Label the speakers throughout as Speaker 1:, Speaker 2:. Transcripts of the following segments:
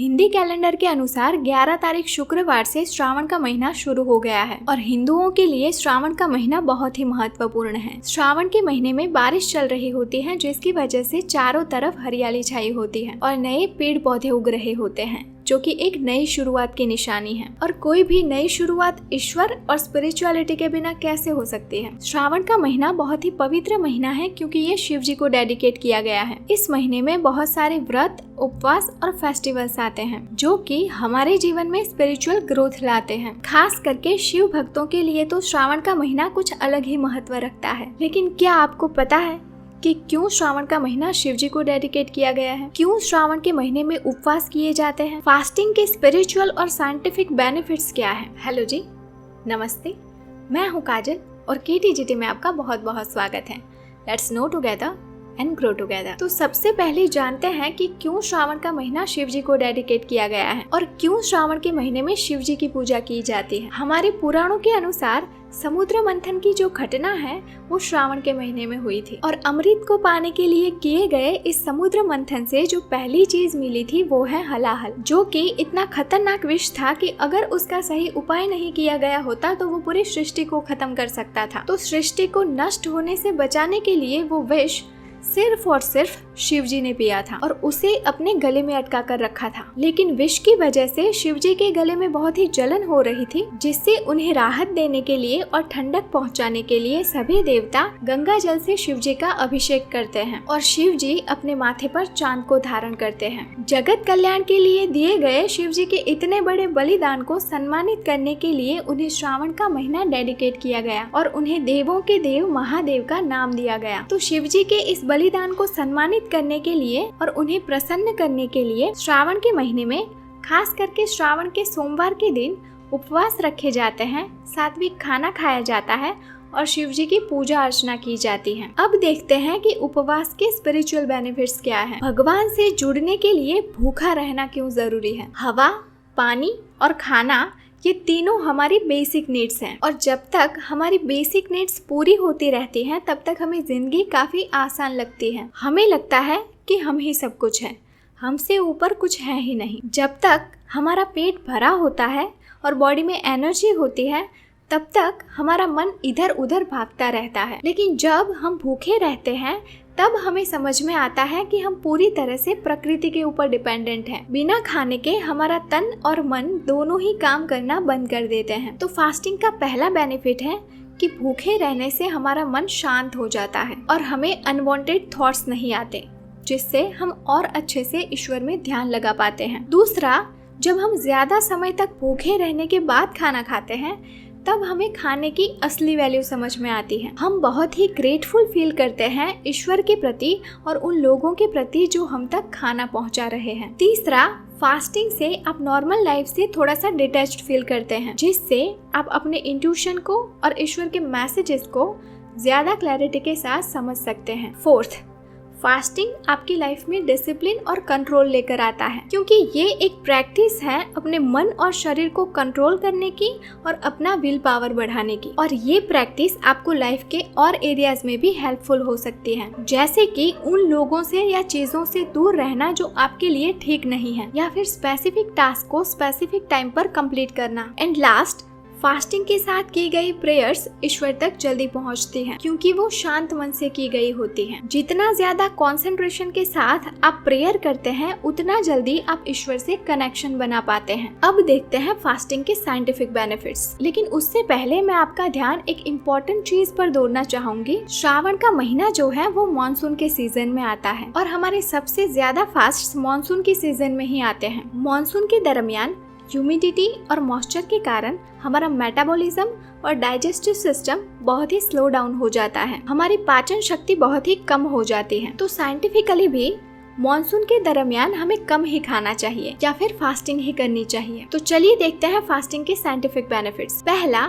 Speaker 1: Hindi calendar के अनुसार 11 तारीख शुक्रवार से श्रावण का महीना शुरू हो गया है और हिंदुओं के लिए श्रावण का महीना बहुत ही महत्वपूर्ण है। श्रावण के महीने में बारिश चल रही होती है, जिसकी वजह से चारों तरफ हरियाली छाई होती है और नए पेड़ पौधे उग रहे होते हैं, जो कि एक नई शुरुआत की निशानी है। और कोई भी नई शुरुआत ईश्वर और स्पिरिचुअलिटी के बिना कैसे हो सकती है। श्रावण का महीना बहुत ही पवित्र महीना है, क्योंकि ये शिव जी को डेडिकेट किया गया है। इस महीने में बहुत सारे व्रत, उपवास और फेस्टिवल्स आते हैं, जो कि हमारे जीवन में स्पिरिचुअल ग्रोथ लाते हैं। खास करके शिव भक्तों के लिए तो श्रावण का महीना कुछ अलग ही महत्व रखता है। लेकिन क्या आपको पता है कि क्यों श्रावण का महीना शिव जी को डेडिकेट किया गया है? क्यों श्रावण के महीने में उपवास किए जाते हैं? फास्टिंग के स्पिरिचुअल और साइंटिफिक बेनिफिट्स क्या है? हेलो जी, नमस्ते, मैं हूँ काजल और KTGT में आपका बहुत बहुत स्वागत है। Let's no together and grow together. तो सबसे पहले जानते हैं कि क्यों श्रावण का महीना शिव जी को डेडिकेट किया गया है और क्यों श्रावण के महीने में शिव जी की पूजा की जाती है। हमारे पुराणों के अनुसार समुद्र मंथन की जो घटना है वो श्रावण के महीने में हुई थी और अमृत को पाने के लिए किए गए इस समुद्र मंथन से जो पहली चीज मिली थी वो है हलाहल, जो कि इतना खतरनाक विष था कि अगर उसका सही उपाय नहीं किया गया होता तो वो पूरी सृष्टि को खत्म कर सकता था। तो सृष्टि को नष्ट होने से बचाने के लिए वो विष सिर्फ और सिर्फ शिव जी ने पिया था और उसे अपने गले में अटका कर रखा था। लेकिन विष की वजह से शिव जी के गले में बहुत ही जलन हो रही थी, जिससे उन्हें राहत देने के लिए और ठंडक पहुंचाने के लिए सभी देवता गंगा जल से शिव जी का अभिषेक करते हैं और शिव जी अपने माथे पर चांद को धारण करते हैं। जगत कल्याण के लिए दिए गए शिव जी के इतने बड़े बलिदान को सम्मानित करने के लिए उन्हें श्रावण का महीना डेडिकेट किया गया और उन्हें देवों के देव महादेव का नाम दिया गया। तो शिव जी के इस बलिदान को सम्मानित करने के लिए और उन्हें प्रसन्न करने के लिए श्रावण के महीने में खास करके श्रावण के सोमवार के दिन उपवास रखे जाते हैं, सात्विक खाना खाया जाता है और शिव जी की पूजा अर्चना की जाती है। अब देखते हैं कि उपवास के स्पिरिचुअल बेनिफिट्स क्या हैं। भगवान से जुड़ने के लिए भूखा रहना क्यों जरूरी है? हवा, पानी और खाना, ये तीनों हमारी बेसिक नीड्स हैं और जब तक हमारी बेसिक नीड्स पूरी होती रहती हैं तब तक हमें जिंदगी काफी आसान लगती है। हमें लगता है कि हम ही सब कुछ है, हमसे ऊपर कुछ है ही नहीं। जब तक हमारा पेट भरा होता है और बॉडी में एनर्जी होती है तब तक हमारा मन इधर उधर भागता रहता है। लेकिन जब हम भूखे रहते हैं तब हमें समझ में आता है कि हम पूरी तरह से प्रकृति के ऊपर डिपेंडेंट हैं। बिना खाने के हमारा तन और मन दोनों ही काम करना बंद कर देते हैं। तो फास्टिंग का पहला बेनिफिट है कि भूखे रहने से हमारा मन शांत हो जाता है और हमें अनवांटेड थॉट्स नहीं आते, जिससे हम और अच्छे से ईश्वर में ध्यान लगा पाते हैं। दूसरा, जब हम ज्यादा समय तक भूखे रहने के बाद खाना खाते हैं तब हमें खाने की असली वैल्यू समझ में आती है। हम बहुत ही ग्रेटफुल फील करते हैं ईश्वर के प्रति और उन लोगों के प्रति जो हम तक खाना पहुंचा रहे हैं। तीसरा, फास्टिंग से आप नॉर्मल लाइफ से थोड़ा सा डिटैच्ड फील करते हैं, जिससे आप अपने इंट्यूशन को और ईश्वर के मैसेजेस को ज्यादा क्लैरिटी के साथ समझ सकते हैं। फोर्थ, फास्टिंग आपकी लाइफ में डिसिप्लिन और कंट्रोल लेकर आता है, क्योंकि ये एक प्रैक्टिस है अपने मन और शरीर को कंट्रोल करने की और अपना विल पावर बढ़ाने की। और ये प्रैक्टिस आपको लाइफ के और एरियाज में भी हेल्पफुल हो सकती है, जैसे कि उन लोगों से या चीजों से दूर रहना जो आपके लिए ठीक नहीं है, या फिर स्पेसिफिक टास्क को स्पेसिफिक टाइम पर कंप्लीट करना। एंड लास्ट, फास्टिंग के साथ की गई प्रेयर्स ईश्वर तक जल्दी पहुंचती हैं, क्योंकि वो शांत मन से की गई होती हैं। जितना ज्यादा कंसंट्रेशन के साथ आप प्रेयर करते हैं उतना जल्दी आप ईश्वर से कनेक्शन बना पाते हैं। अब देखते हैं फास्टिंग के साइंटिफिक बेनिफिट्स। लेकिन उससे पहले मैं आपका ध्यान एक इम्पोर्टेंट चीज पर दौड़ना चाहूंगी। श्रावण का महीना जो है वो मानसून के सीजन में आता है और हमारे सबसे ज्यादा फास्ट मानसून के सीजन में ही आते हैं। मानसून के दरमियान ह्यूमिडिटी और मॉइस्चर के कारण हमारा मेटाबॉलिज्म और डाइजेस्टिव सिस्टम बहुत ही स्लो डाउन हो जाता है। हमारी पाचन शक्ति बहुत ही कम हो जाती है। तो साइंटिफिकली भी मॉनसून के दरमियान हमें कम ही खाना चाहिए या फिर फास्टिंग ही करनी चाहिए। तो चलिए देखते हैं फास्टिंग के साइंटिफिक बेनिफिट्स। पहला,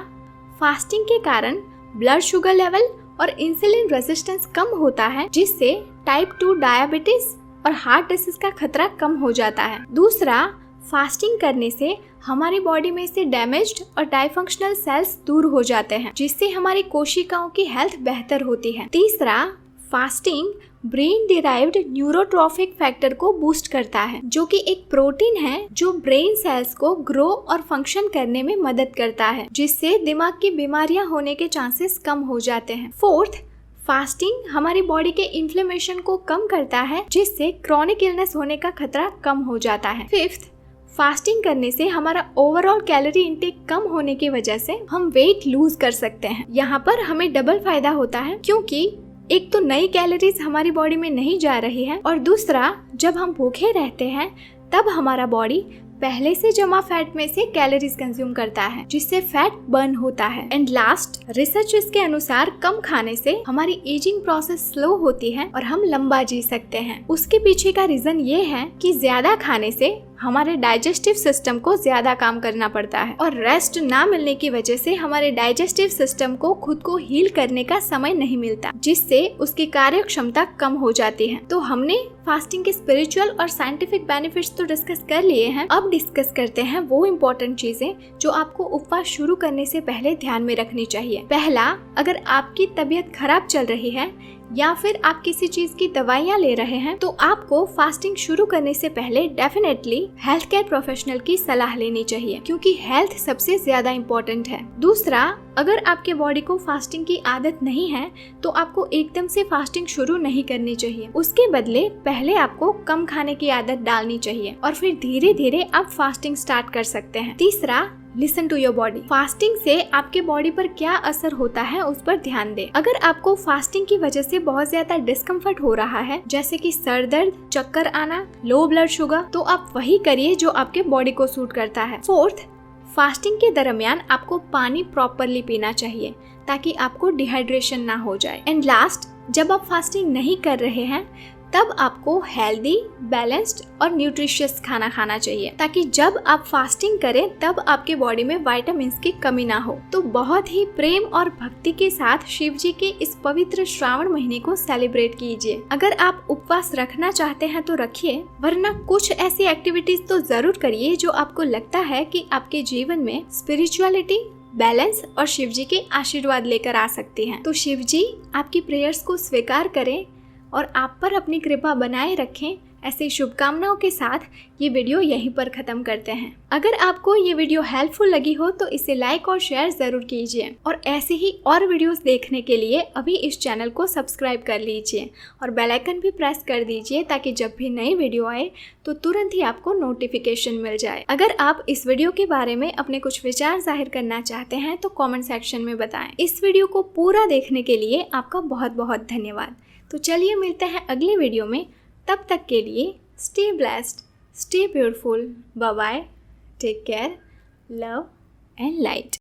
Speaker 1: फास्टिंग के कारण ब्लड शुगर लेवल और इंसुलिन रेजिस्टेंस कम होता है, जिससे टाइप 2 डायबिटीज और हार्ट डिसीज का खतरा कम हो जाता है। दूसरा, फास्टिंग करने से हमारी बॉडी में से डैमेज्ड और डाइफंक्शनल सेल्स दूर हो जाते हैं, जिससे हमारी कोशिकाओं की हेल्थ बेहतर होती है। तीसरा, fasting brain derived neurotrophic factor को बूस्ट करता है, जो कि एक प्रोटीन है जो ब्रेन सेल्स को ग्रो और फंक्शन करने में मदद करता है, जिससे दिमाग की बीमारियां होने के चांसेस कम हो जाते हैं। फोर्थ, फास्टिंग हमारी बॉडी के इन्फ्लेमेशन को कम करता है, जिससे क्रॉनिक इलनेस होने का खतरा कम हो जाता है। फिफ्थ, फास्टिंग करने से हमारा ओवरऑल कैलोरी इंटेक कम होने की वजह से हम वेट लूज कर सकते हैं। यहाँ पर हमें डबल फायदा होता है, क्योंकि एक तो नई कैलोरीज हमारी बॉडी में नहीं जा रही है, और दूसरा जब हम भूखे रहते हैं तब हमारा बॉडी पहले से जमा फैट में से कैलोरीज कंज्यूम करता है, जिससे फैट बर्न होता है। एंड लास्ट, रिसर्चर्स के अनुसार कम खाने से हमारी एजिंग प्रोसेस स्लो होती है और हम लंबा जी सकते हैं। उसके पीछे का रीजन ये है कि ज्यादा खाने से हमारे डाइजेस्टिव सिस्टम को ज्यादा काम करना पड़ता है, और रेस्ट ना मिलने की वजह से हमारे डाइजेस्टिव सिस्टम को खुद को हील करने का समय नहीं मिलता, जिससे उसकी कार्य क्षमता कम हो जाती है। तो हमने फास्टिंग के स्पिरिचुअल और साइंटिफिक बेनिफिट्स तो डिस्कस कर लिए हैं। अब डिस्कस करते हैं वो इम्पोर्टेंट चीजें जो आपको उपवास शुरू करने से पहले ध्यान में रखनी चाहिए। पहला, अगर आपकी तबीयत खराब चल रही है या फिर आप किसी चीज की दवाइयाँ ले रहे हैं, तो आपको फास्टिंग शुरू करने से पहले डेफिनेटली हेल्थ केयर प्रोफेशनल की सलाह लेनी चाहिए, क्योंकि हेल्थ सबसे ज्यादा इम्पोर्टेंट है। दूसरा, अगर आपके बॉडी को फास्टिंग की आदत नहीं है तो आपको एकदम से फास्टिंग शुरू नहीं करनी चाहिए। उसके बदले पहले आपको कम खाने की आदत डालनी चाहिए और फिर धीरे धीरे आप फास्टिंग स्टार्ट कर सकते हैं। तीसरा, listen to your body. Fasting से आपके बॉडी पर क्या असर होता है उस पर ध्यान दें। अगर आपको फास्टिंग की वजह से बहुत ज्यादा डिस्कम्फर्ट हो रहा है, जैसे कि सर दर्द, चक्कर आना, लो ब्लड शुगर, तो आप वही करिए जो आपके बॉडी को सूट करता है। फोर्थ, फास्टिंग के दरमियान आपको पानी प्रॉपरली पीना चाहिए ताकि आपको डिहाइड्रेशन ना हो जाए। एंड लास्ट, जब आप फास्टिंग नहीं कर रहे हैं तब आपको हेल्दी, बैलेंस्ड और न्यूट्रिशियस खाना खाना चाहिए, ताकि जब आप फास्टिंग करें तब आपके बॉडी में विटामिन्स की कमी ना हो। तो बहुत ही प्रेम और भक्ति के साथ शिव जी के इस पवित्र श्रावण महीने को सेलिब्रेट कीजिए। अगर आप उपवास रखना चाहते हैं तो रखिए, वरना कुछ ऐसी एक्टिविटीज तो जरूर करिए जो आपको लगता है कि आपके जीवन में स्पिरिचुअलिटी, बैलेंस और शिव जी के आशीर्वाद लेकर आ सकती हैं। तो शिव जी आपकी प्रेयर्स को स्वीकार करें और आप पर अपनी कृपा बनाए रखें। ऐसी शुभकामनाओं के साथ ये वीडियो यहीं पर ख़त्म करते हैं। अगर आपको ये वीडियो हेल्पफुल लगी हो तो इसे लाइक और शेयर ज़रूर कीजिए, और ऐसे ही और वीडियोस देखने के लिए अभी इस चैनल को सब्सक्राइब कर लीजिए और बेल आइकन भी प्रेस कर दीजिए, ताकि जब भी नई वीडियो आए तो तुरंत ही आपको नोटिफिकेशन मिल जाए। अगर आप इस वीडियो के बारे में अपने कुछ विचार जाहिर करना चाहते हैं तो कॉमेंट सेक्शन में बताएं। इस वीडियो को पूरा देखने के लिए आपका बहुत बहुत धन्यवाद। तो चलिए मिलते हैं अगले वीडियो में। तब तक के लिए stay blessed, stay beautiful, bye bye, take care, love and light.